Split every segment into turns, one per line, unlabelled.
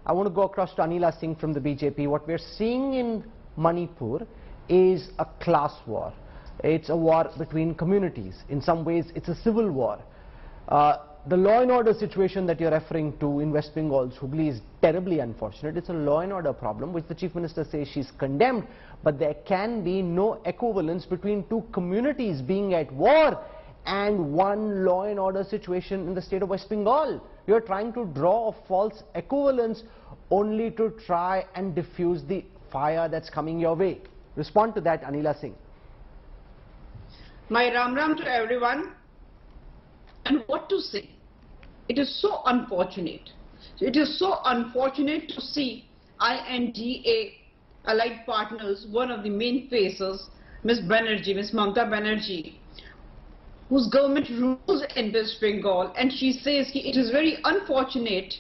I want to go across to Anila Singh from the BJP. What we're seeing in Manipur is a class war. It's a war between communities. In some ways, it's a civil war. The law and order situation that you're referring to in West Bengal's Hooghly is terribly unfortunate. It's a law and order problem, which the Chief Minister says she's condemned, but there can be no equivalence between two communities being at war and one law and order situation in the state of West Bengal. You're trying to draw a false equivalence only to try and diffuse the fire that's coming your way. Respond to that, Anila Singh.
My Ram Ram to everyone. And what to say? It is so unfortunate. It is so unfortunate to see INDA allied partners, one of the main faces, Ms. Banerjee, Ms. Mamata Banerjee, whose government rules in West Bengal, and she says it is very unfortunate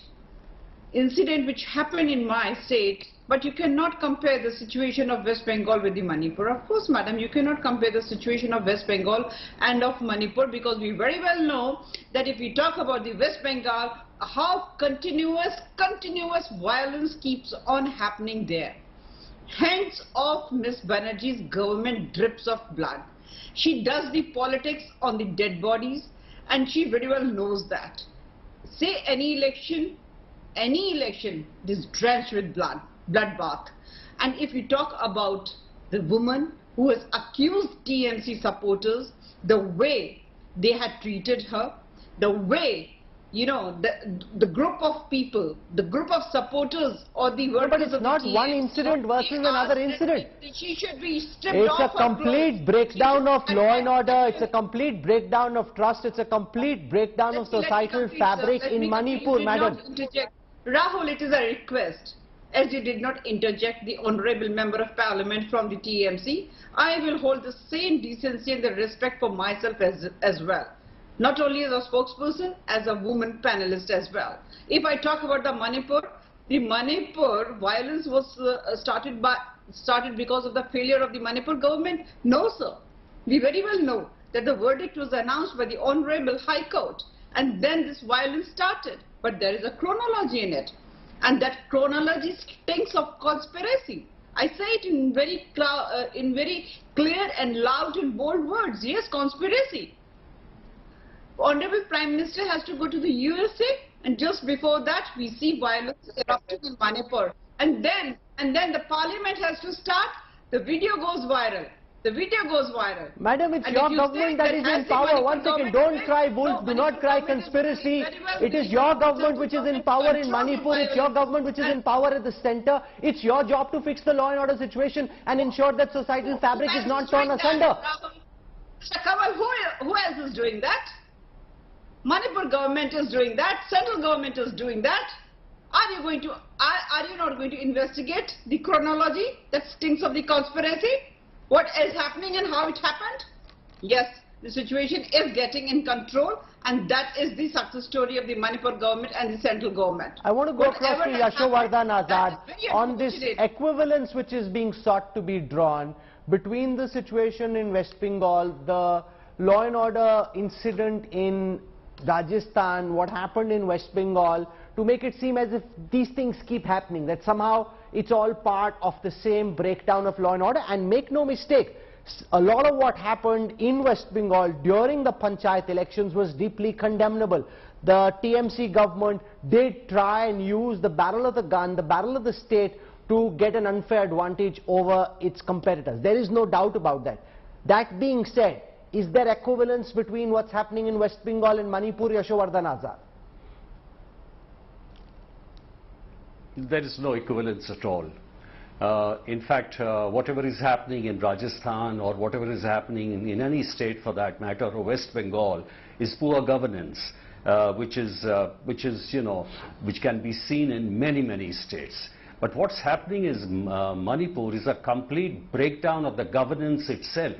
incident which happened in my state, but you cannot compare the situation of West Bengal with the Manipur. Of course, madam, you cannot compare the situation of West Bengal and of Manipur, because we very well know that if we talk about the West Bengal, how continuous violence keeps on happening there. Hands off Ms. Banerjee's government drips of blood. She does the politics on the dead bodies, and she very well knows that. Say any election is drenched with bloodbath. And if we talk about the woman who has accused TMC supporters, the way they had treated her, the way, you know, the group of people, the group of supporters or the workers
but it's
of
not
the
one incident versus another incident.
She should be stripped
It's
off
a complete breakdown of law and order. It's a complete breakdown of trust. It's a complete breakdown of societal fabric in Manipur, madam.
Rahul, it is a request. As you did not interject the Honorable Member of Parliament from the TMC, I will hold the same decency and the respect for myself as well. Not only as a spokesperson, as a woman panelist as well. If I talk about the Manipur violence was started because of the failure of the Manipur government? No, sir. We very well know that the verdict was announced by the Honorable High Court, and then this violence started. But there is a chronology in it, and that chronology stinks of conspiracy. I say it in very clear and loud and bold words. Yes, conspiracy. Honorable Prime Minister has to go to the USA, and just before that we see violence erupting in Manipur. And then the Parliament has to start. The video goes viral. The video goes viral.
Madam, it's your government that is in power. One second, don't cry wolf, do not cry conspiracy. It is your government which is in power in Manipur. It's your government which is in power at the center. It's your job to fix the law and order situation and ensure that societal fabric is not torn asunder.
Mr. Kamal, who else is doing that? Manipur government is doing that. Central government is doing that. Are you not going to investigate the chronology that stinks of the conspiracy? What is happening and how it happened? Yes, the situation is getting in control, and that is the success story of the Manipur government and the central government.
I want to go across to Yashovardhan Azad on this equivalence which is being sought to be drawn between the situation in West Bengal, the law and order incident in Rajasthan, what happened in West Bengal, to make it seem as if these things keep happening, that somehow it's all part of the same breakdown of law and order. And make no mistake, a lot of what happened in West Bengal during the Panchayat elections was deeply condemnable. The TMC government did try and use the barrel of the gun, the barrel of the state, to get an unfair advantage over its competitors. There is no doubt about that. That being said, is there equivalence between what's happening in West Bengal and Manipur, Yashovardhan Azad?
There is no equivalence at all. In fact, whatever is happening in Rajasthan or whatever is happening in any state for that matter, or West Bengal, is poor governance, which can be seen in many states. But what's happening is Manipur is a complete breakdown of the governance itself.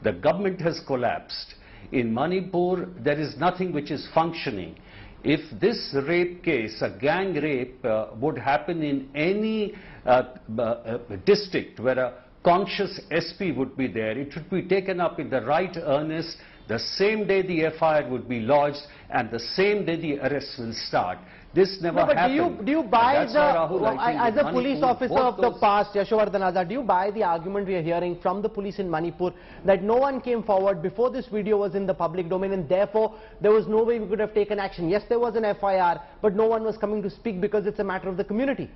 The government has collapsed. In Manipur, there is nothing which is functioning. If this rape case, a gang rape, would happen in any district where a conscious SP would be there, it should be taken up in the right earnest. The same day the FIR would be lodged and the same day the arrest will start. This never
No, but
happened.
do you buy
And that's
the,
why, Rahul, I think
as
in
a police
Manipur,
officer
both
of the
those-
past, Yashovardhan Azad, do you buy the argument we are hearing from the police in Manipur that no one came forward before this video was in the public domain and therefore there was no way we could have taken action? Yes, there was an FIR, but no one was coming to speak because it's a matter of the community.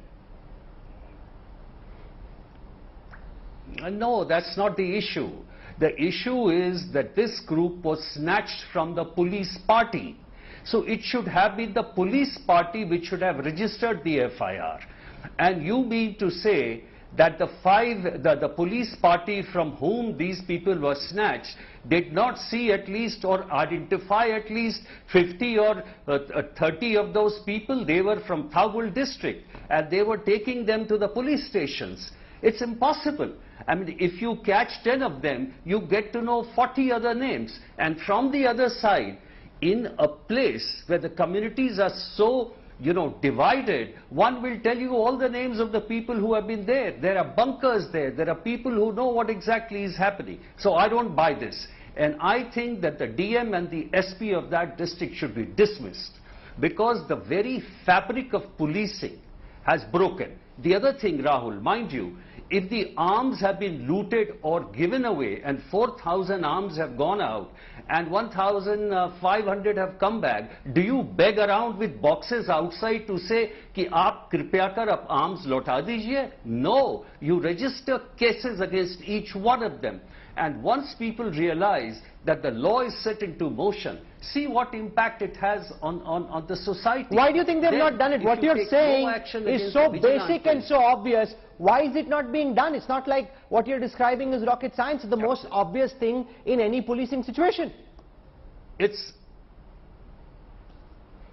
No, that's not the issue. The issue is that this group was snatched from the police party. So it should have been the police party which should have registered the FIR. And you mean to say that the police party from whom these people were snatched did not see at least or identify at least 50 or 30 of those people? They were from Thaugul district and they were taking them to the police stations. It's impossible. I mean, if you catch 10 of them, you get to know 40 other names. And from the other side, in a place where the communities are so, divided, one will tell you all the names of the people who have been there. There are bunkers there. There are people who know what exactly is happening. So I don't buy this. And I think that the DM and the SP of that district should be dismissed because the very fabric of policing has broken. The other thing, Rahul, mind you, if the arms have been looted or given away and 4,000 arms have gone out and 1,500 have come back, do you beg around with boxes outside to say कि आप कृपया कर आप arms लौटा दीजिए? No, you register cases against each one of them. And once people realize that the law is set into motion, see what impact it has on the society.
Why do you think they've not done it? What you're saying is so basic and so obvious. Why is it not being done? It's not like what you're describing is rocket science. It's the most obvious thing in any policing situation.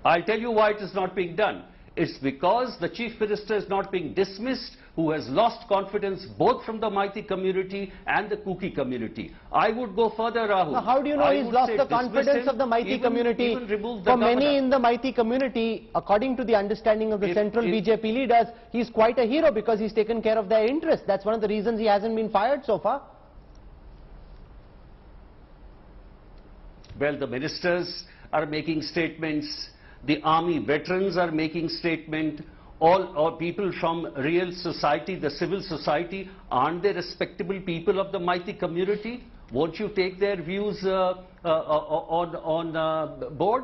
I'll tell you why it is not being done. It's because the Chief Minister is not being dismissed, who has lost confidence both from the Meitei community and the Kuki community. I would go further, Rahul.
Now, how do you know he's lost the confidence of the Meitei community? For many in the Meitei community, according to the understanding of the central BJP leaders, he's quite a hero because he's taken care of their interests. That's one of the reasons he hasn't been fired so far.
Well, the ministers are making statements. The army veterans are making statement. All people from real society, the civil society, aren't they respectable people of the Meitei community? Won't you take their views on board?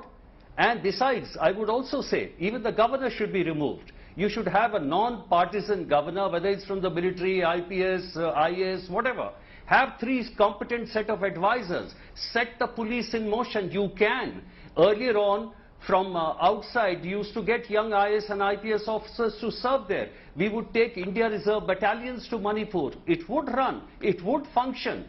And besides, I would also say, even the governor should be removed. You should have a non-partisan governor, whether it's from the military, IPS, IAS, whatever. Have 3 competent set of advisors. Set the police in motion. You can. Earlier on, from outside, you used to get young IAS and IPS officers to serve there. We would take India Reserve battalions to Manipur. It would run. It would function.